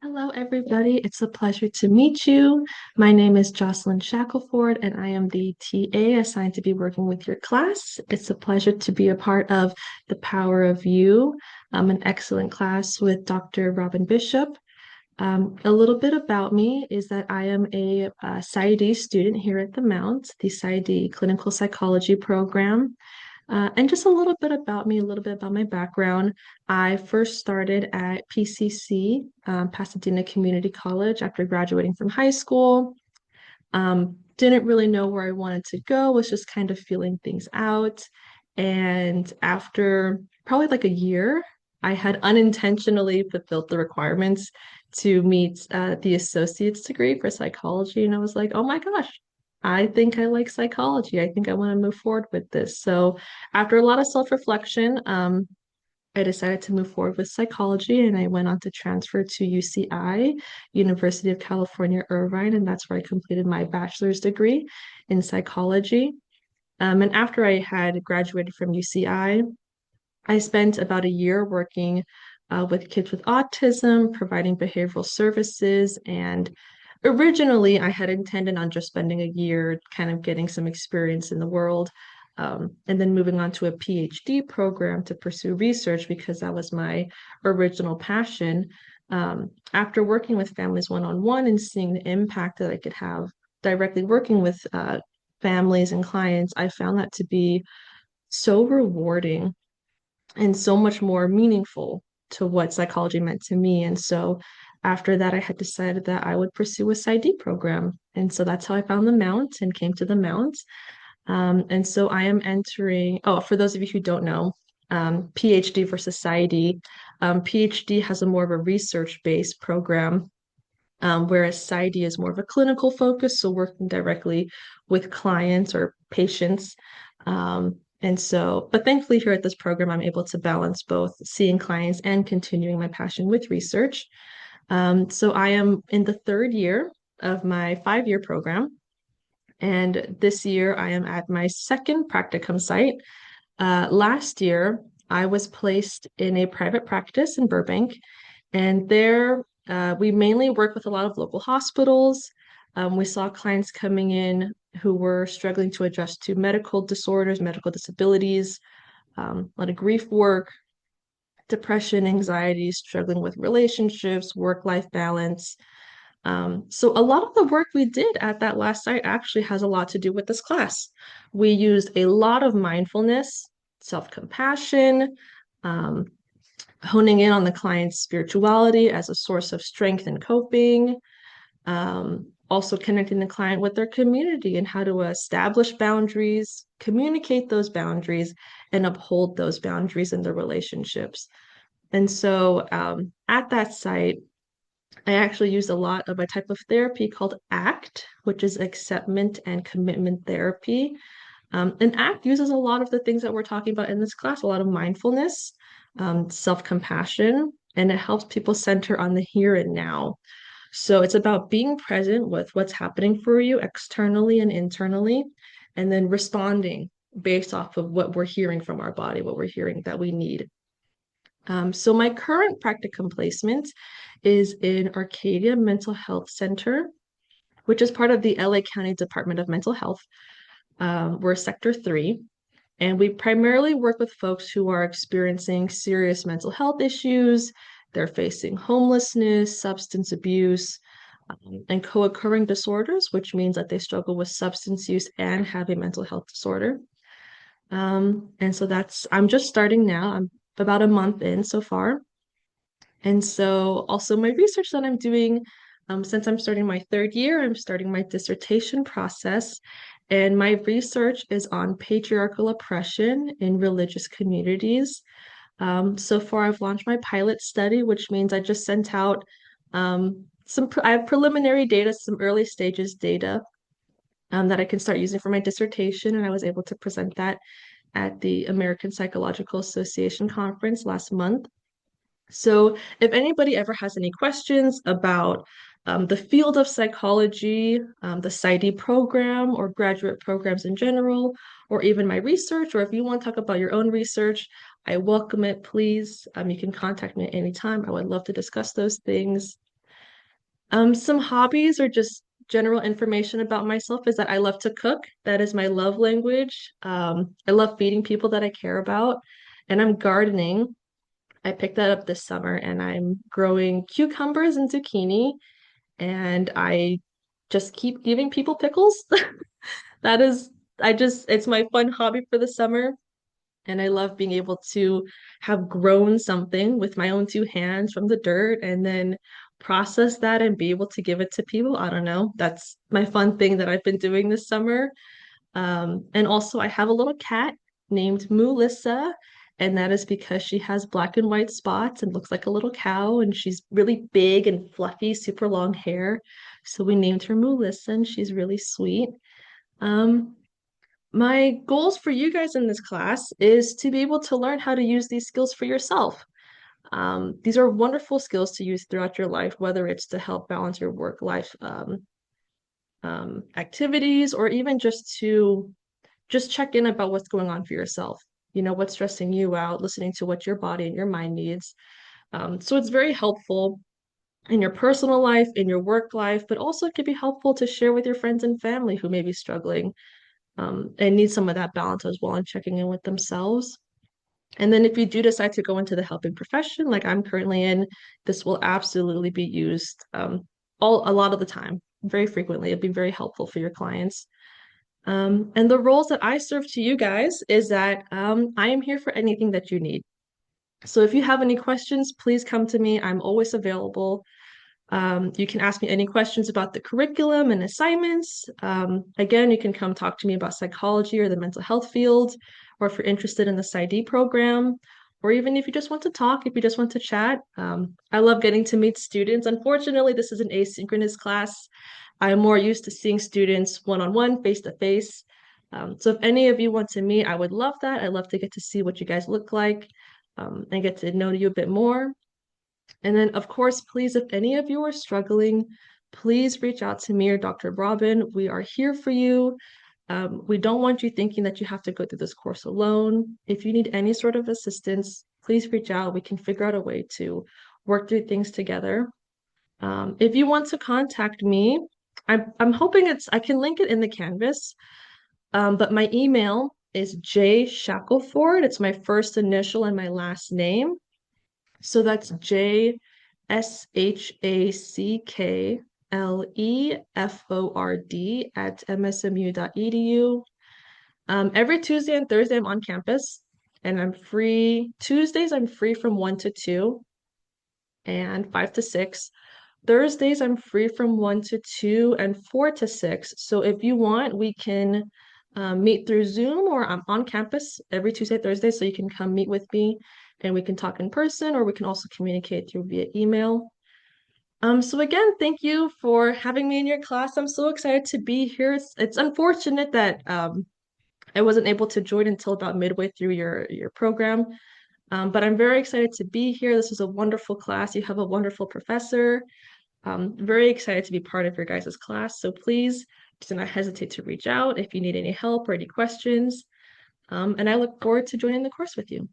Hello, everybody. It's a pleasure to meet you. My name is Jocelyn Shackleford, and I am the TA assigned to be working with your class. It's a pleasure to be a part of The Power of You, an excellent class with Dr. Robin Bishop. A little bit about me is that I am a PsyD student here at the Mount, the PsyD Clinical Psychology program. And just a little bit about me, a little bit about my background. I first started at PCC, Pasadena Community College, after graduating from high school. Didn't really know where I wanted to go, was just kind of feeling things out. And after probably like a year, I had unintentionally fulfilled the requirements to meet the associate's degree for psychology. And I was like, oh my gosh, I think I like psychology. I think I want to move forward with this. So after a lot of self-reflection, I decided to move forward with psychology and I went on to transfer to UCI, University of California, Irvine, and that's where I completed my bachelor's degree in psychology. And after I had graduated from UCI, I spent about a year working with kids with autism, providing behavioral services. And originally, I had intended on just spending a year kind of getting some experience in the world, and then moving on to a PhD program to pursue research because that was my original passion. After working with families one-on-one and seeing the impact that I could have directly working with families and clients, I found that to be so rewarding and so much more meaningful to what psychology meant to me. And so after that, I had decided that I would pursue a PsyD program. And so that's how I found the Mount and came to the Mount. And so I am entering, oh, for those of you who don't know, PhD versus PsyD. PhD has a more of a research-based program, whereas PsyD is more of a clinical focus, so working directly with clients or patients. And so, but thankfully here at this program, I'm able to balance both seeing clients and continuing my passion with research. So I am in the third year of my 5-year program. And this year I am at my second practicum site. Last year, I was placed in a private practice in Burbank, and there we mainly work with a lot of local hospitals. We saw clients coming in who were struggling to adjust to medical disorders, medical disabilities, a lot of grief work, depression, anxiety, struggling with relationships, work-life balance. So a lot of the work we did at that last site actually has a lot to do with this class. We used a lot of mindfulness, self-compassion, um, honing in on the client's spirituality as a source of strength and coping, also connecting the client with their community and how to establish boundaries, communicate those boundaries, and uphold those boundaries in their relationships. And so at that site, I actually used a lot of a type of therapy called ACT, which is acceptance and commitment therapy. And ACT uses a lot of the things that we're talking about in this class, a lot of mindfulness, self-compassion, and it helps people center on the here and now. So it's about being present with what's happening for you externally and internally, and then responding based off of what we're hearing from our body, what we're hearing that we need. So my current practicum placement is in Arcadia Mental Health Center, which is part of the LA County Department of Mental Health. We're Sector 3, and we primarily work with folks who are experiencing serious mental health issues. They're facing homelessness, substance abuse, and co-occurring disorders, which means that they struggle with substance use and have a mental health disorder. And so I'm just starting now. I'm about a month in so far. And so also my research that I'm doing, since I'm starting my third year, I'm starting my dissertation process. And my research is on patriarchal oppression in religious communities. So far, I've launched my pilot study, which means I just sent out I have preliminary data, some early stages data that I can start using for my dissertation. And I was able to present that at the American Psychological Association conference last month. So if anybody ever has any questions about the field of psychology, the PsyD program, or graduate programs in general, or even my research, or if you want to talk about your own research, I welcome it, please. You can contact me at any time. I would love to discuss those things. Some hobbies or just general information about myself is that I love to cook. That is my love language. I love feeding people that I care about, and I'm gardening. I picked that up this summer and I'm growing cucumbers and zucchini, and I just keep giving people pickles. That is, it's my fun hobby for the summer. And I love being able to have grown something with my own two hands from the dirt and then process that and be able to give it to people. I don't know. That's my fun thing that I've been doing this summer. And also, I have a little cat named Melissa, and that is because she has black and white spots and looks like a little cow, and she's really big and fluffy, super long hair. So we named her Melissa, and she's really sweet. Um, my goals for you guys in this class is to be able to learn how to use these skills for yourself. These are wonderful skills to use throughout your life, whether it's to help balance your work life activities or even just check in about what's going on for yourself. You know, what's stressing you out, listening to what your body and your mind needs. So it's very helpful in your personal life, in your work life, but also it can be helpful to share with your friends and family who may be struggling and need some of that balance as well and checking in with themselves. And then if you do decide to go into the helping profession, like I'm currently in, this will absolutely be used a lot of the time, very frequently. It'll be very helpful for your clients. And the roles that I serve to you guys is that I am here for anything that you need. So if you have any questions, please come to me. I'm always available. You can ask me any questions about the curriculum and assignments. Again, you can come talk to me about psychology or the mental health field, or if you're interested in the PsyD program, or even if you just want to talk, if you just want to chat. I love getting to meet students. Unfortunately, this is an asynchronous class. I'm more used to seeing students one-on-one, face-to-face. So if any of you want to meet, I would love that. I'd love to get to see what you guys look like and get to know you a bit more. And then, of course, please, if any of you are struggling, please reach out to me or Dr. Robin. We are here for you. We don't want you thinking that you have to go through this course alone. If you need any sort of assistance, please reach out. We can figure out a way to work through things together. If you want to contact me, I'm hoping I can link it in the Canvas, but my email is J Shackleford. It's my first initial and my last name. So that's JSHACKLEFORD at msmu.edu. Every Tuesday and Thursday, I'm on campus and I'm free. Tuesdays, I'm free from 1 to 2 and 5 to 6. Thursdays, I'm free from 1 to 2 and 4 to 6. So if you want, we can meet through Zoom or I'm on campus every Tuesday, Thursday, so you can come meet with me and we can talk in person or we can also communicate through via email. So again, thank you for having me in your class. I'm so excited to be here. It's unfortunate that I wasn't able to join until about midway through your program. But I'm very excited to be here. This is a wonderful class. You have a wonderful professor. Very excited to be part of your guys' class. So please do not hesitate to reach out if you need any help or any questions. And I look forward to joining the course with you.